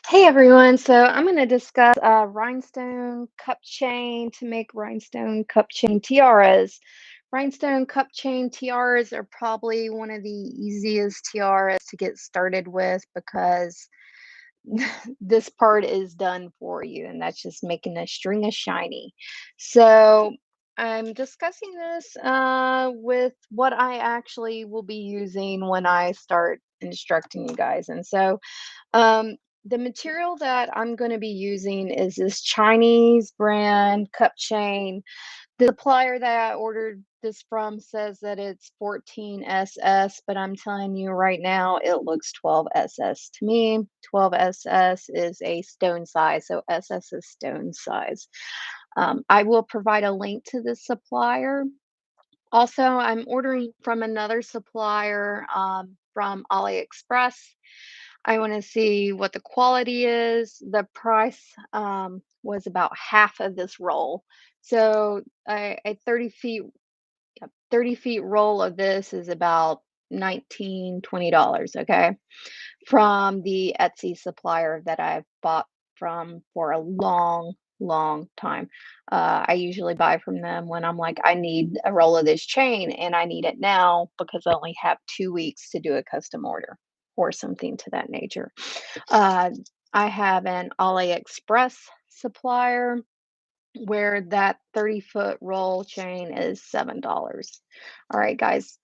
Hey everyone, so I'm going to discuss rhinestone cup chain to make rhinestone cup chain tiaras. Rhinestone cup chain tiaras are probably one of the easiest tiaras to get started with because this part is done for you, and that's just making a string of shiny. So I'm discussing this with what I actually will be using when I start instructing you guys. Um, the material that I'm going to be using is this Chinese brand cup chain. The supplier that I ordered this from says that it's 14SS, but I'm telling you right now, it looks 12SS to me. 12SS is a stone size, so SS is stone size. I will provide a link to this supplier. Also, I'm ordering from another supplier from AliExpress. I want to see what the quality is. The price was about half of this roll. So a 30 feet roll of this is about 19, $20, okay? From the Etsy supplier that I've bought from for a long time. I usually buy from them when I'm like, I need a roll of this chain and I need it now because I only have 2 weeks to do a custom order or something to that nature. Uh, I have an AliExpress supplier where that 30-foot roll chain is $7. All right, guys,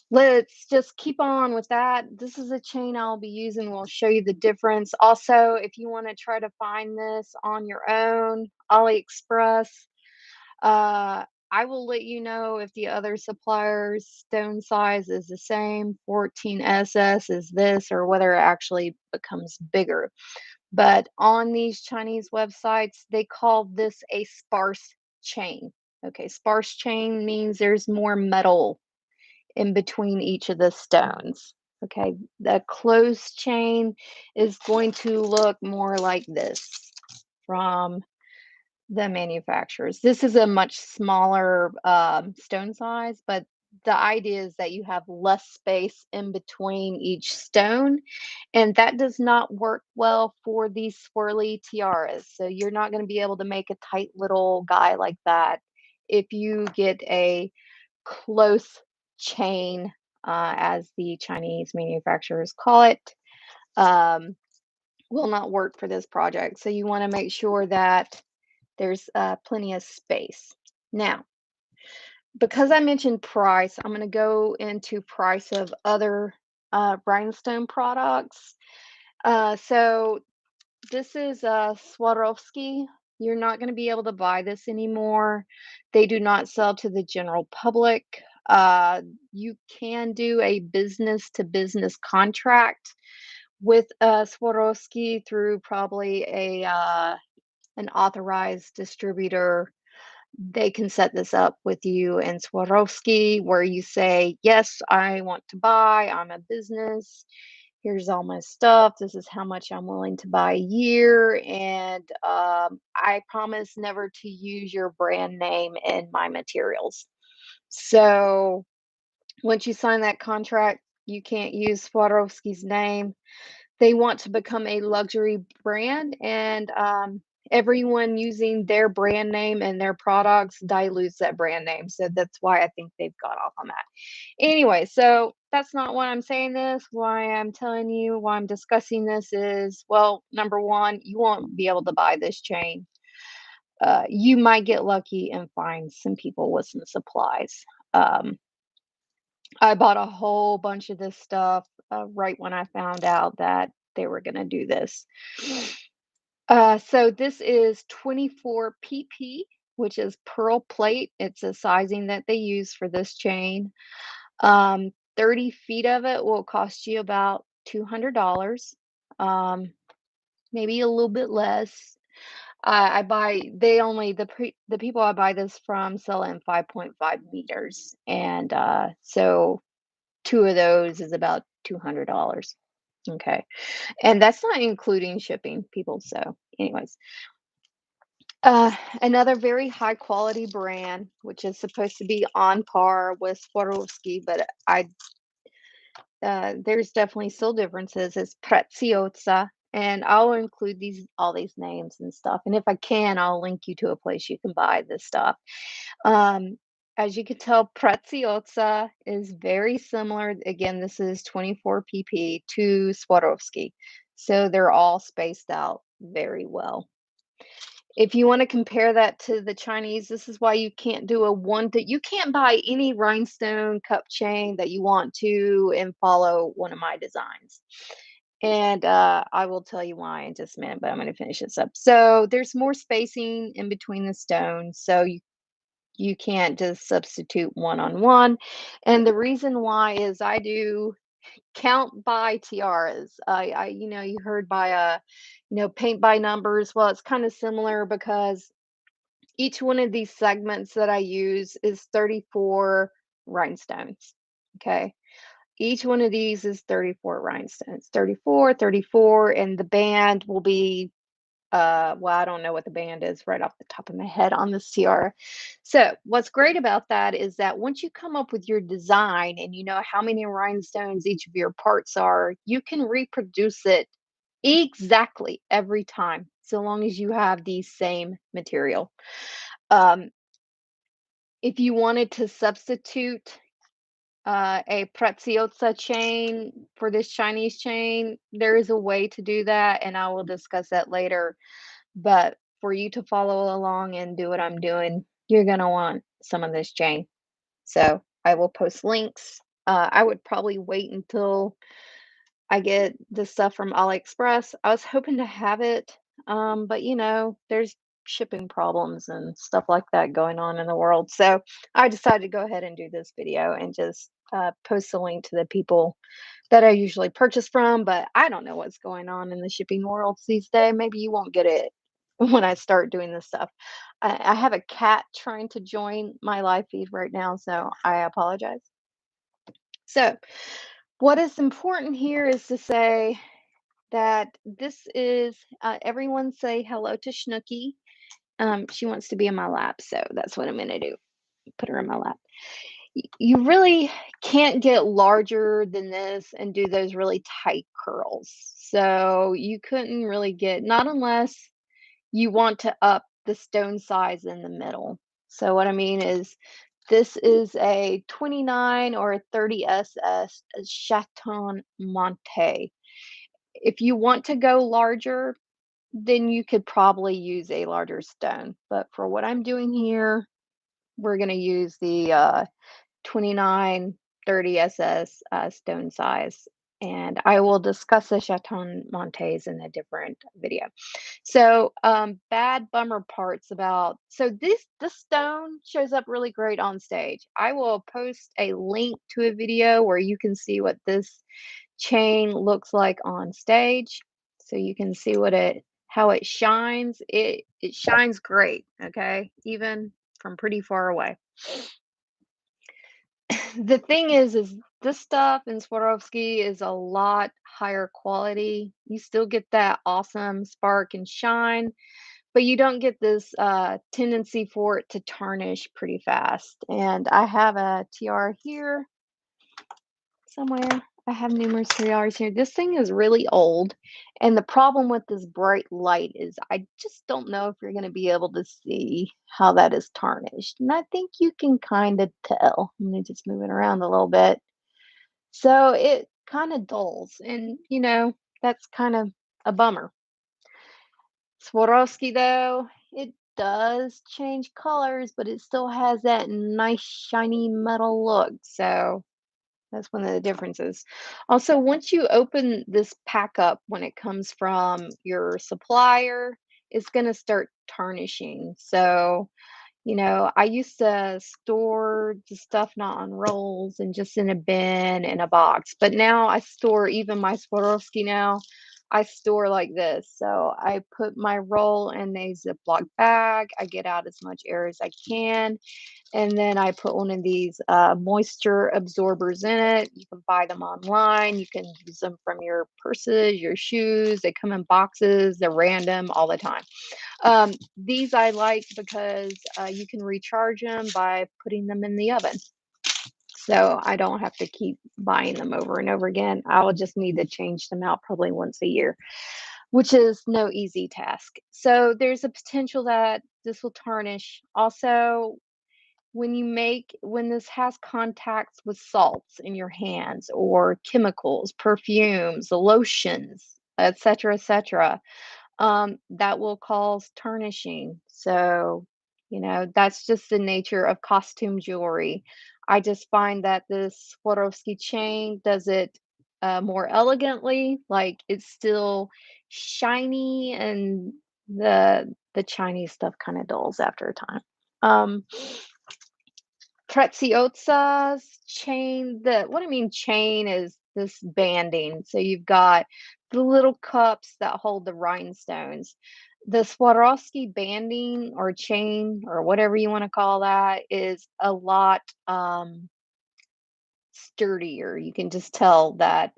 let's just keep on with that. This is a chain I'll be using. We'll show you the difference. Also, if you want to try to find this on your own, AliExpress, uh, I will let you know if the other supplier's stone size is the same, 14SS is this, or whether it actually becomes bigger. But on these Chinese websites, they call this a sparse chain. Okay, sparse chain means there's more metal in between each of the stones. Okay, the closed chain is going to look more like this from the manufacturers. This is a much smaller stone size, but the idea is that you have less space in between each stone, and that does not work well for these swirly tiaras. So you're not going to be able to make a tight little guy like that if you get a close chain, as the Chinese manufacturers call it. Um, will not work for this project. So you want to make sure that there's plenty of space. Now, because I mentioned price, I'm going to go into price of other rhinestone products. So this is Swarovski. You're not going to be able to buy this anymore. They do not sell to the general public. You can do a business to business contract with Swarovski through probably a an authorized distributor. They can set this up with you and Swarovski where you say, yes, I want to buy, I'm a business. Here's all my stuff. This is how much I'm willing to buy a year. And I promise never to use your brand name in my materials. So once you sign that contract, you can't use Swarovski's name. They want to become a luxury brand, and everyone using their brand name and their products dilutes that brand name. So that's why I think they've got off on that. Anyway, so that's not why I'm saying this. Why I'm telling you, why I'm discussing this is, well, number one, you won't be able to buy this chain. You might get lucky and find some people with some supplies. Um, I bought a whole bunch of this stuff right when I found out that they were going to do this. So this is 24 pp, which is pearl plate. It's a sizing that they use for this chain. 30 feet of it will cost you about $200, um, maybe a little bit less. I buy they only the people I buy this from sell in 5.5 meters, and so two of those is about $200. Okay. And that's not including shipping, people. So, anyways, another very high quality brand, which is supposed to be on par with Swarovski, but there's definitely still differences, is Preziosa. And I'll include all these names and stuff. And if I can, I'll link you to a place you can buy this stuff. Um, as you can tell, Preziosa is very similar. Again, this is 24 pp to Swarovski. So they're all spaced out very well. If you want to compare that to the Chinese, this is why you can't do a one to, you can't buy any rhinestone cup chain that you want to and follow one of my designs. And I will tell you why in just a minute, but I'm going to finish this up. So there's more spacing in between the stones, so you can't just substitute one on one. And the reason why is I do count by tiaras. You heard by paint by numbers. Well, it's kind of similar because each one of these segments that I use is 34 rhinestones. Okay. Each one of these is 34 rhinestones, 34, 34, and the band will be, well, I don't know what the band is right off the top of my head on this tiara. So, what's great about that is that once you come up with your design and you know how many rhinestones each of your parts are, you can reproduce it exactly every time, so long as you have the same material. Um, if you wanted to substitute a Preziosa chain for this Chinese chain, there is a way to do that, and I will discuss that later. But for you to follow along and do what I'm doing, you're gonna want some of this chain. So I will post links. I would probably wait until I get this stuff from AliExpress. I was hoping to have it, but there's shipping problems and stuff like that going on in the world. So I decided to go ahead and do this video and just post a link to the people that I usually purchase from. But I don't know what's going on in the shipping world these days. Maybe you won't get it when I start doing this stuff. I have a cat trying to join my live feed right now, so I apologize. So, what is important here is to say that this is everyone say hello to Snooky. She wants to be in my lap, so that's what I'm gonna do. Put her in my lap. You really can't get larger than this and do those really tight curls. So you couldn't really get, not unless you want to up the stone size in the middle. So what I mean is this is a 29 or a 30 SS Chaton Monte. If you want to go larger, then you could probably use a larger stone. But for what I'm doing here, we're going to use the 29, 30 SS stone size. And I will discuss the Chaton Montes in a different video. So, bad bummer parts about, so this stone shows up really great on stage. I will post a link to a video where you can see what this chain looks like on stage. So you can see how it shines. It shines great, okay? Even from pretty far away. The thing is this stuff in Swarovski is a lot higher quality. You still get that awesome spark and shine, but you don't get this tendency for it to tarnish pretty fast. And I have a tiara here somewhere. I have numerous tiaras here. This thing is really old, and the problem with this bright light is I just don't know if you're going to be able to see how that is tarnished. And I think you can kind of tell. Let me just move it around a little bit. So it kind of dulls, and that's kind of a bummer. Swarovski, though, it does change colors, but it still has that nice shiny metal look. So that's one of the differences. Also, once you open this pack up when it comes from your supplier, it's going to start tarnishing. So, I used to store the stuff not on rolls and just in a bin in a box, but now I store even my Swarovski now. I store like this. So I put my roll in a Ziploc bag. I get out as much air as I can. And then I put one of these moisture absorbers in it. You can buy them online. You can use them from your purses, your shoes. They come in boxes. They're random all the time. These I like because you can recharge them by putting them in the oven. So I don't have to keep buying them over and over again. I will just need to change them out probably once a year. which is no easy task. So there's a potential that this will tarnish. Also, when this has contacts with salts in your hands or chemicals, perfumes, lotions, etc., that will cause tarnishing. So, that's just the nature of costume jewelry. I just find that this Swarovski chain does it more elegantly. Like it's still shiny, and the Chinese stuff kind of dulls after a time. Um, Preziosa's chain, the what I mean chain is this banding. So you've got the little cups that hold the rhinestones. The Swarovski banding or chain or whatever you want to call that is a lot sturdier. You can just tell that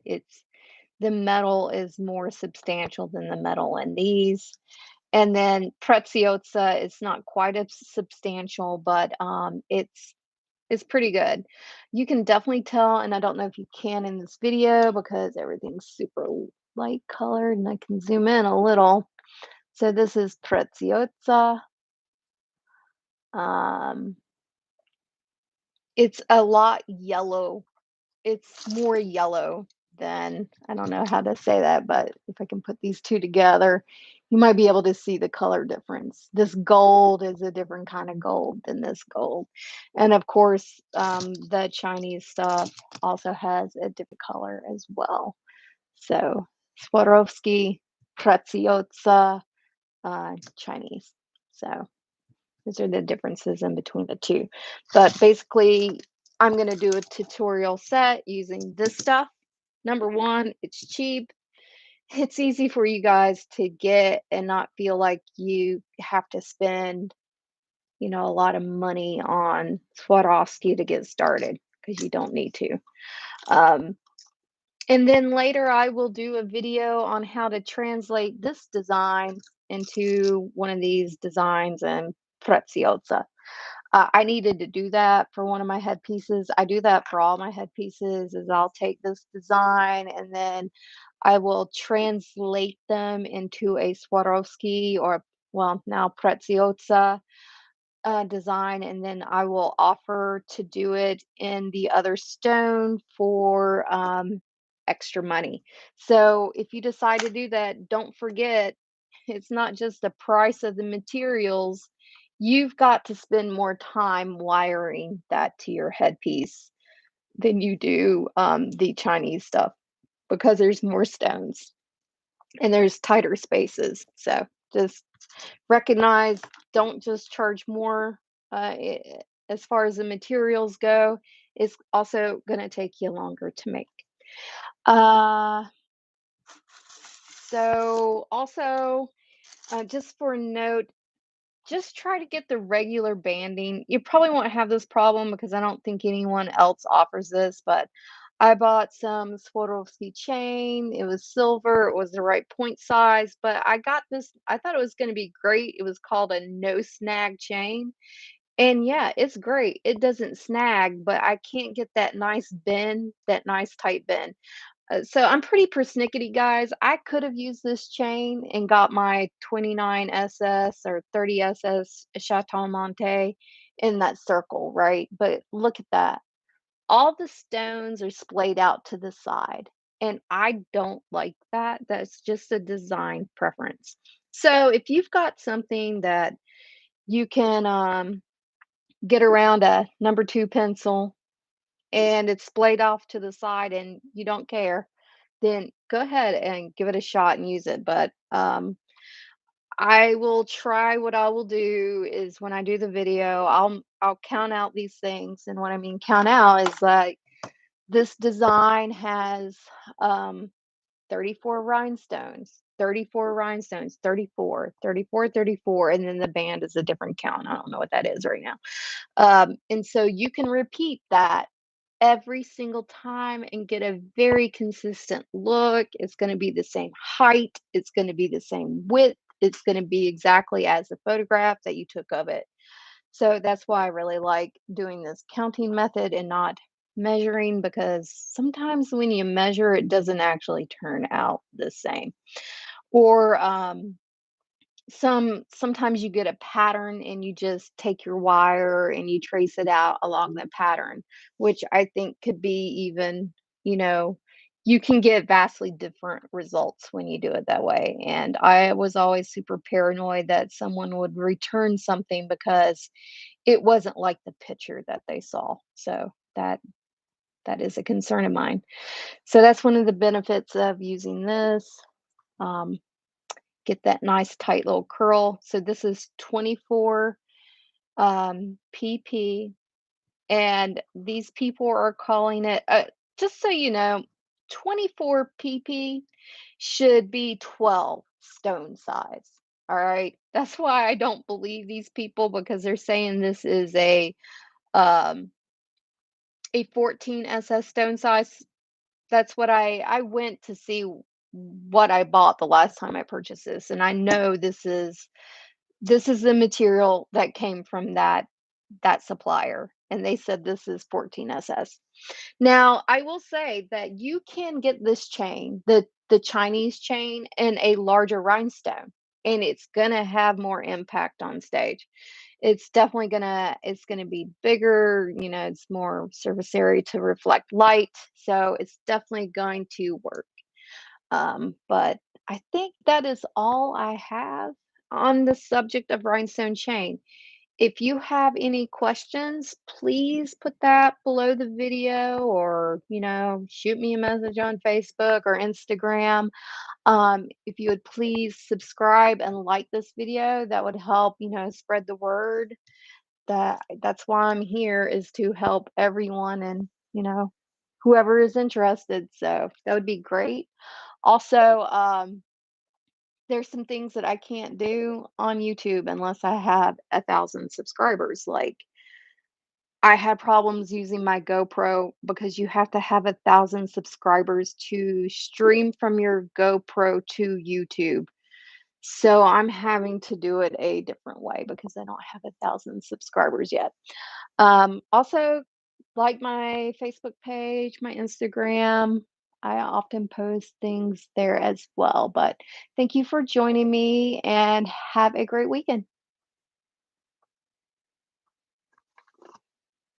the metal is more substantial than the metal in these. And then Preziosa is not quite as substantial, but it's pretty good. You can definitely tell, and I don't know if you can in this video because everything's super light colored, and I can zoom in a little. So this is Preziosa. Um, it's a lot yellow. It's more yellow than, I don't know how to say that, but if I can put these two together, you might be able to see the color difference. This gold is a different kind of gold than this gold. And of course, the Chinese stuff also has a different color as well. So Swarovski, Preziosa, Chinese. So those are the differences in between the two. But basically, I'm going to do a tutorial set using this stuff. Number one, it's cheap. It's easy for you guys to get and not feel like you have to spend, a lot of money on Swarovski to get started because you don't need to. Um, and then later, I will do a video on how to translate this design into one of these designs in Preziosa. I needed to do that for one of my headpieces. I do that for all my headpieces is I'll take this design and then I will translate them into a Swarovski or, well, now Preziosa design, and then I will offer to do it in the other stone for extra money. So if you decide to do that, don't forget it's not just the price of the materials. You've got to spend more time wiring that to your headpiece than you do the Chinese stuff because there's more stones and there's tighter spaces. So just recognize, don't just charge more as far as the materials go. It's also going to take you longer to make. Uh, so also, just for a note, just try to get the regular banding. You probably won't have this problem because I don't think anyone else offers this, but I bought some Swarovski chain. It was silver. It was the right point size, but I got this. I thought it was going to be great. It was called a no snag chain. And yeah, it's great. It doesn't snag, but I can't get that nice bend, that nice tight bend. So I'm pretty persnickety, guys. I could have used this chain and got my 29 SS or 30 SS Chateau Monte in that circle, right? But look at that. All the stones are splayed out to the side, and I don't like that. That's just a design preference. So if you've got something that you can get around a number two pencil and it's splayed off to the side and you don't care, then go ahead and give it a shot and use it. But I will try. What I will do is when I do the video, I'll count out these things. And what I mean count out is like this design has 34 rhinestones, 34 rhinestones, 34, 34, 34, and then the band is a different count. I don't know what that is right now. And so you can repeat that every single time and get a very consistent look. It's going to be the same height, it's going to be the same width, it's going to be exactly as the photograph that you took of it. So that's why I really like doing this counting method and not measuring, because sometimes when you measure, it doesn't actually turn out the same. Or sometimes you get a pattern and you just take your wire and you trace it out along the pattern, which I think could be even, you know, you can get vastly different results when you do it that way. And I was always super paranoid that someone would return something because it wasn't like the picture that they saw. So that is a concern of mine. So that's one of the benefits of using this. Um, get that nice tight little curl. So this is 24 pp, and these people are calling it, just so you know, 24 pp should be 12 stone size. All right. That's why I don't believe these people, because they're saying this is um a 14 SS stone size. That's what I went to see what I bought the last time I purchased this, and I know this is the material that came from that supplier, and they said this is 14 SS. Now, I will say that you can get this chain, the Chinese chain, in a larger rhinestone, and it's gonna have more impact on stage. It's gonna be bigger, it's more surface area to reflect light, so it's definitely going to work. But I think that is all I have on the subject of rhinestone chain. If you have any questions, please put that below the video, or, shoot me a message on Facebook or Instagram. If you would please subscribe and like this video, that would help, spread the word. That's why I'm here, is to help everyone, and, whoever is interested. So that would be great. Also, there's some things that I can't do on YouTube unless I have 1,000 subscribers. Like, I had problems using my GoPro because you have to have 1,000 subscribers to stream from your GoPro to YouTube. So I'm having to do it a different way because I don't have 1,000 subscribers yet. Also, like my Facebook page, my Instagram. I often post things there as well. But thank you for joining me, and have a great weekend.